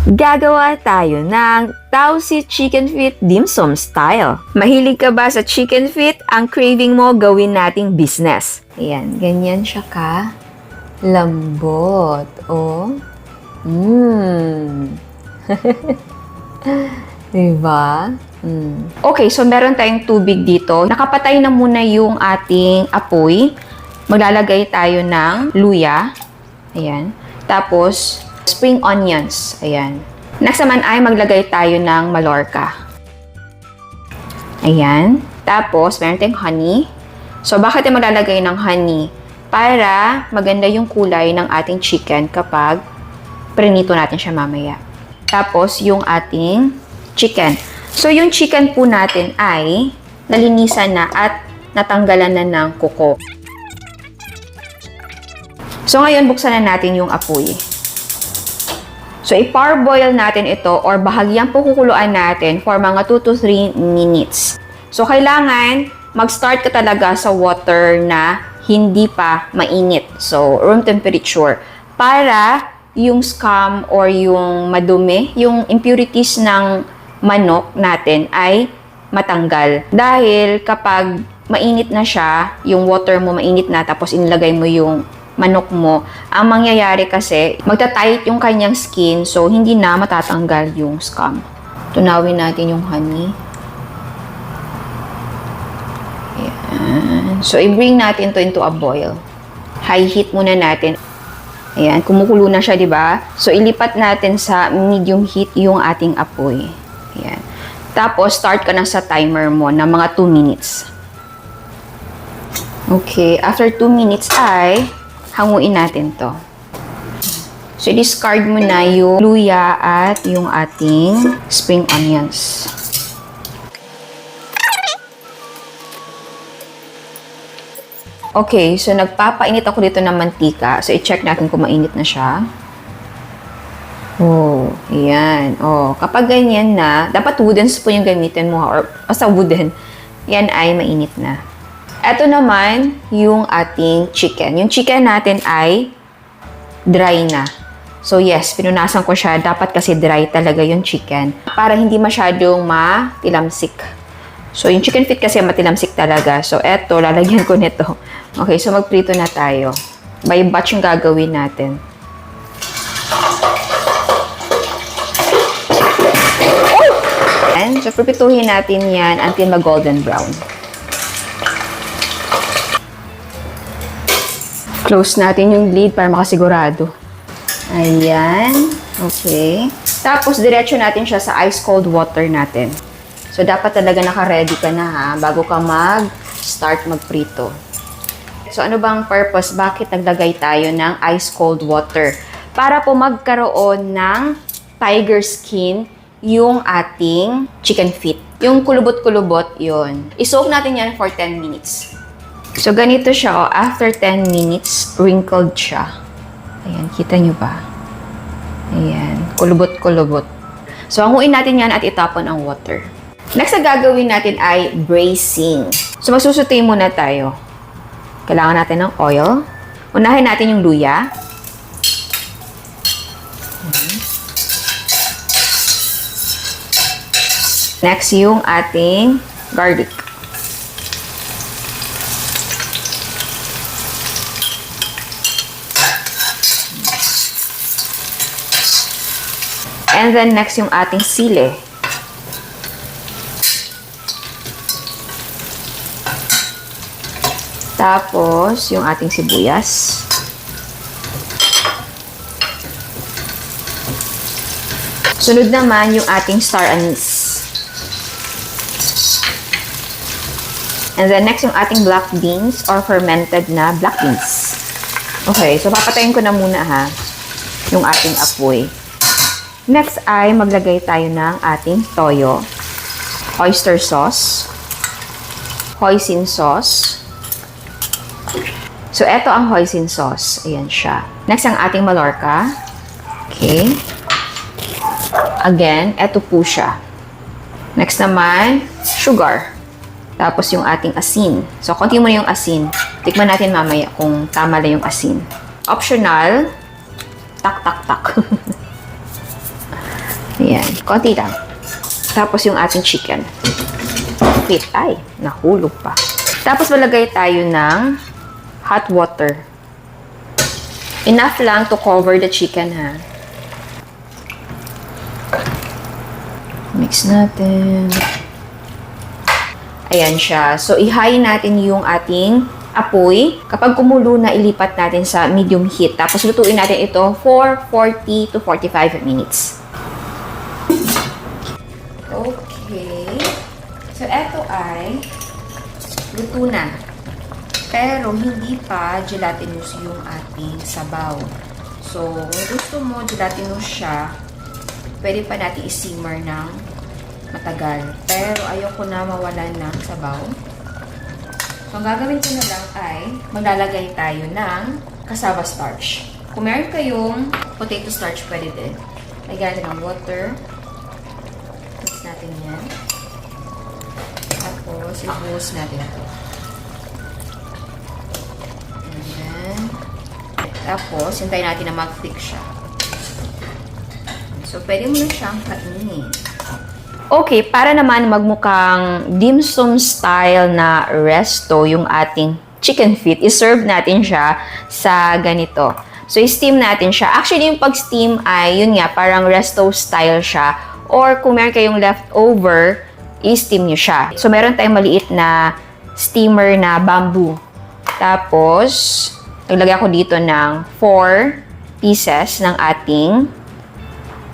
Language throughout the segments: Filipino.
Gagawa tayo ng Tausi Chicken Feet Dim Sum Style. Mahilig ka ba sa chicken feet? Ang craving mo, gawin nating business. Ayan, ganyan siya ka. Lambot. Oh. Diba? Okay, so meron tayong tubig dito. Nakapatay na muna yung ating apoy. Maglalagay tayo ng luya. Ayan. Tapos, spring onions. Ayan. Next naman ay maglagay tayo ng Mallorca. Ayan. Tapos, meron tayong honey. So, bakit tayo maglalagay ng honey? Para maganda yung kulay ng ating chicken kapag prinito natin siya mamaya. Tapos, yung ating chicken. So, yung chicken po natin ay nalinisan na at natanggalan na ng kuko. So, ngayon, buksan na natin yung apoy. So, i-parboil natin ito or bahagyang kukuluan natin for mga 2 to 3 minutes. So, kailangan mag-start ka talaga sa water na hindi pa mainit. So, room temperature. Para yung scum or yung madumi, yung impurities ng manok natin ay matanggal. Dahil kapag mainit na siya, yung water mo mainit na, tapos inilagay mo yung manok mo, ang mangyayari kasi, magta-tight yung kanyang skin, so hindi na matatanggal yung scum. Tunawin natin yung honey. Ayan. So, i-bring natin to into a boil. High heat muna natin. Ayan, kumukulo na siya, di ba? So, ilipat natin sa medium heat yung ating apoy. Ayan. Tapos, start ka na sa timer mo na mga 2 minutes. Okay, after 2 minutes ay hanguin natin to. So, discard mo na yung luya at yung ating spring onions. Okay, so nagpapainit ako dito ng mantika. So, i-check natin kung mainit na siya. Oh, ayan. Oh, kapag ganyan na, dapat wooden spoon yung gamitin mo or basta wooden. Yan ay mainit na. Ito naman yung ating chicken. Yung chicken natin ay dry na. So yes, pinunasan ko siya. Dapat kasi dry talaga yung chicken para hindi masyadong matilamsik. So yung chicken feet kasi matilamsik talaga. So eto, lalagyan ko nito. Okay, so magprito na tayo. By batch yung gagawin natin. And so pripituhin natin yan until mag-golden brown. Close natin yung lid para makasigurado. Ayan. Okay. Tapos, diretso natin siya sa ice cold water natin. So, dapat talaga naka-ready ka na ha, bago ka mag-start magprito. So, ano bang purpose? Bakit naglagay tayo ng ice cold water? Para po magkaroon ng tiger skin yung ating chicken feet. Yung kulubot-kulubot, yun. I-soak natin yan for 10 minutes. So, ganito siya, oh. After 10 minutes, wrinkled siya. Ayan, kita nyo ba? Ayan, kulubot-kulubot. So, hanguin natin yan at itapon ang water. Next na gagawin natin ay braising. So, magsusutoy muna tayo. Kailangan natin ng oil. Unahin natin yung luya. Next, yung ating garlic. And then, next yung ating sili. Tapos, yung ating sibuyas. Sunod naman yung ating star anise. And then, next yung ating black beans or fermented na black beans. Okay, so papatayin ko na muna ha, yung ating apoy. Next ay maglagay tayo ng ating toyo, oyster sauce, hoisin sauce. So, eto ang hoisin sauce. Ayan siya. Next, ang ating Mallorca. Okay. Again, eto po siya. Next naman, sugar. Tapos yung ating asin. So, konti mo na yung asin. Tikman natin mamaya kung tama na yung asin. Optional, tak, tak, tak. Ayan, konti lang. Tapos yung ating chicken. Wait, ay, nahulog pa. Tapos malagay tayo ng hot water. Enough lang to cover the chicken, ha. Mix natin. Ayan siya. So, ihayin natin yung ating apoy. Kapag kumulo na, ilipat natin sa medium heat. Tapos, lutuin natin ito for 40 to 45 minutes. Okay. So, eto ay luto na. Pero, hindi pa gelatinous yung ating sabaw. So, kung gusto mo gelatinous siya, pwede pa natin i-simmer ng matagal. Pero, ayoko na mawalan ng sabaw. So, ang gagawin ko na lang ay maglalagay tayo ng cassava starch. Kung meron kayong potato starch, pwede din. Lagyan natin ng water. Mix natin yan. Tapos, i-boost natin ito. And then, tapos, hintayin natin na mag-thick siya. So, pwede mo na siyang kainin. Okay, para naman magmukhang dim sum style na resto yung ating chicken feet, iserve natin siya sa ganito. So, i-steam natin siya. Actually, yung pag-steam ay, yun nga, parang resto style siya. Or, kung meron kayong leftover, i-steam nyo siya. So, meron tayong maliit na steamer na bamboo. Tapos, naglagay ako dito ng 4 pieces ng ating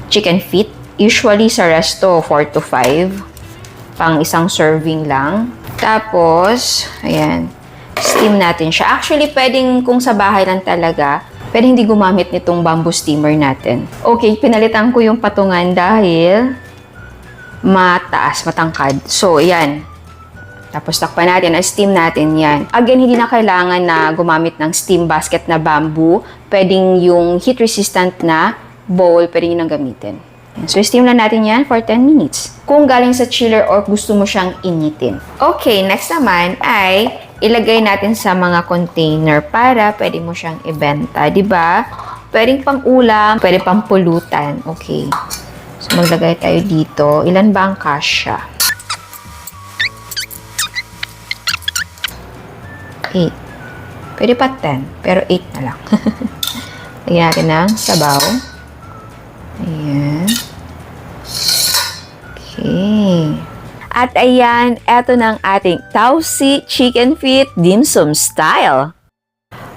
chicken feet. Usually sa resto, 4 to 5. Pang isang serving lang. Tapos, ayan, steam natin siya. Actually, pwedeng kung sa bahay lang talaga, pwedeng hindi gumamit nitong bamboo steamer natin. Okay, pinalitan ko yung patungan dahil mataas, matangkad. So, ayan. Tapos, takpan natin, steam natin yan. Again, hindi na kailangan na gumamit ng steam basket na bamboo. Pwedeng yung heat-resistant na bowl, pwedeng yun ang gamitin. So, steam lang natin yan for 10 minutes. Kung galing sa chiller or gusto mo siyang initin. Okay, next naman ay ilagay natin sa mga container para pwede mo siyang ibenta. Diba? Pwedeng pang ulam, pwede pang pulutan. Okay. So, maglagay tayo dito. Ilan ba ang kasya? 8. Pwede pa 10, pero 8 na lang. Lagyan natin ng sabaw. Ayan. Okay. At ayan, eto na ang ating Tausi Chicken Feet Dim Sum Style.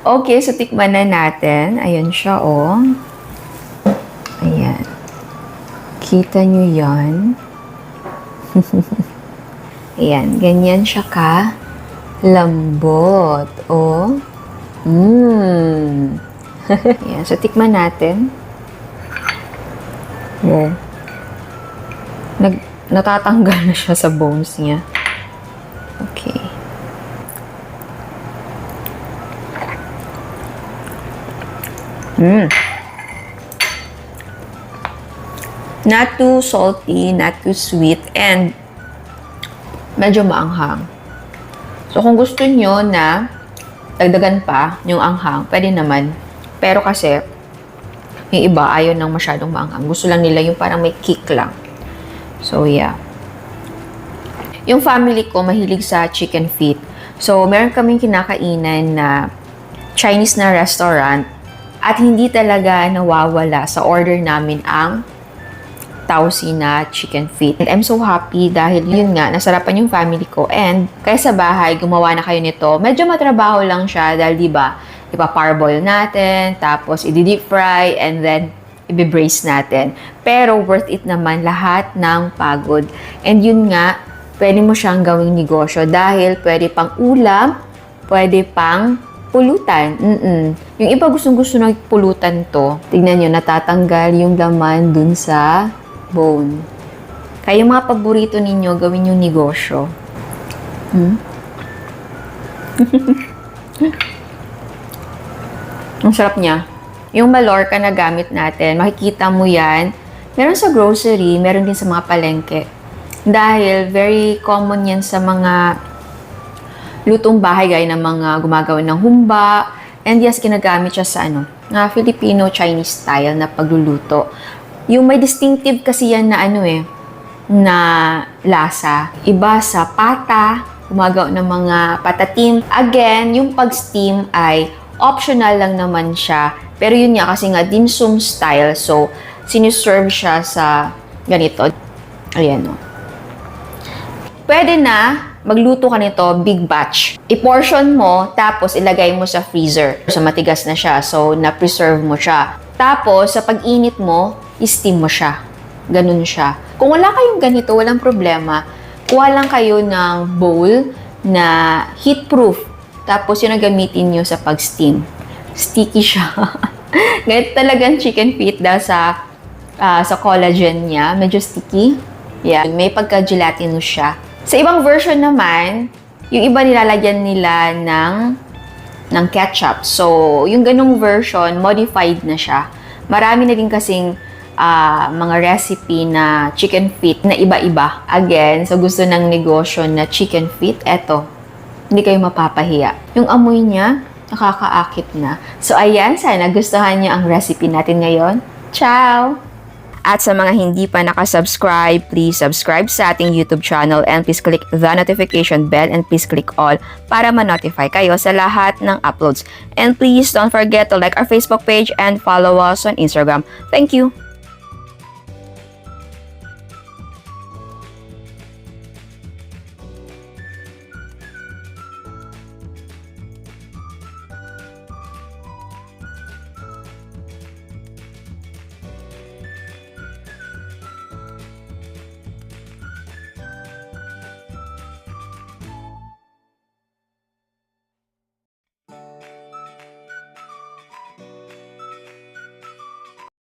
Okay, so tikman na natin. Ayan siya, oh. Ayan. Kita nyo yan. Ayan, ganyan siya ka. Lambot, oh. Ayan, so tikman natin. Yeah. Natatanggal na siya sa bones niya. Okay. Not too salty, not too sweet, and medyo maanghang. So, kung gusto nyo na dagdagan pa yung anghang, pwede naman. Pero kasi, yung iba, ayaw nang masyadong maanghang. Gusto lang nila yung parang may kick lang. So, yeah. Yung family ko, mahilig sa chicken feet. So, meron kaming kinakainan na Chinese na restaurant at hindi talaga nawawala sa order namin ang Tausi na chicken feet. And I'm so happy dahil yun nga, nasarapan yung family ko. And kaya sa bahay, gumawa na kayo nito. Medyo matrabaho lang siya dahil diba, ipa-parboil natin, tapos i-deep fry, and then i-braise natin. Pero worth it naman lahat ng pagod. And yun nga, pwede mo siyang gawing negosyo dahil pwede pang ulam, pwede pang pulutan. Yung iba gustong-gusto ng pulutan to. Tignan nyo, natatanggal yung laman dun sa bone. Kaya yung mga paborito ninyo, gawin yung negosyo. Ang sarap niya. Yung Mallorca na gamit natin, makikita mo yan. Meron sa grocery, meron din sa mga palengke. Dahil very common yan sa mga lutong bahay, gaya ng mga gumagawa ng humba. And yes, ginagamit siya sa Filipino-Chinese style na pagluluto. Yung may distinctive kasi yan na na lasa. Iba sa pata, gumagawa ng mga patatim. Again, yung pag-steam ay optional lang naman siya. Pero yun nga, kasi nga dim sum style. So, siniserve siya sa ganito. Ayan o. Pwede na magluto ka nito big batch. I-portion mo, tapos ilagay mo sa freezer. So, matigas na siya. So, na-preserve mo siya. Tapos, sa pag-init mo, i-steam mo siya. Ganun siya. Kung wala kayong ganito, walang problema. Kuha lang kayo ng bowl na heat-proof. Tapos, yun ang gamitin nyo sa pag-steam. Sticky siya. Ganito talagang chicken feet dahil sa collagen niya. Medyo sticky. Yeah. May pagka-gelatinous siya. Sa ibang version naman, yung iba nilalagyan nila ng ketchup. So, yung ganung version, modified na siya. Marami na din kasing mga recipe na chicken feet na iba-iba. Again, so gusto ng negosyo na chicken feet, eto, hindi kayo mapapahiya. Yung amoy niya, nakakaakit na. So, ayan, sana gustuhan niyo ang recipe natin ngayon. Ciao! At sa mga hindi pa nakasubscribe, please subscribe sa ating YouTube channel and please click the notification bell and please click all para ma-notify kayo sa lahat ng uploads. And please don't forget to like our Facebook page and follow us on Instagram. Thank you!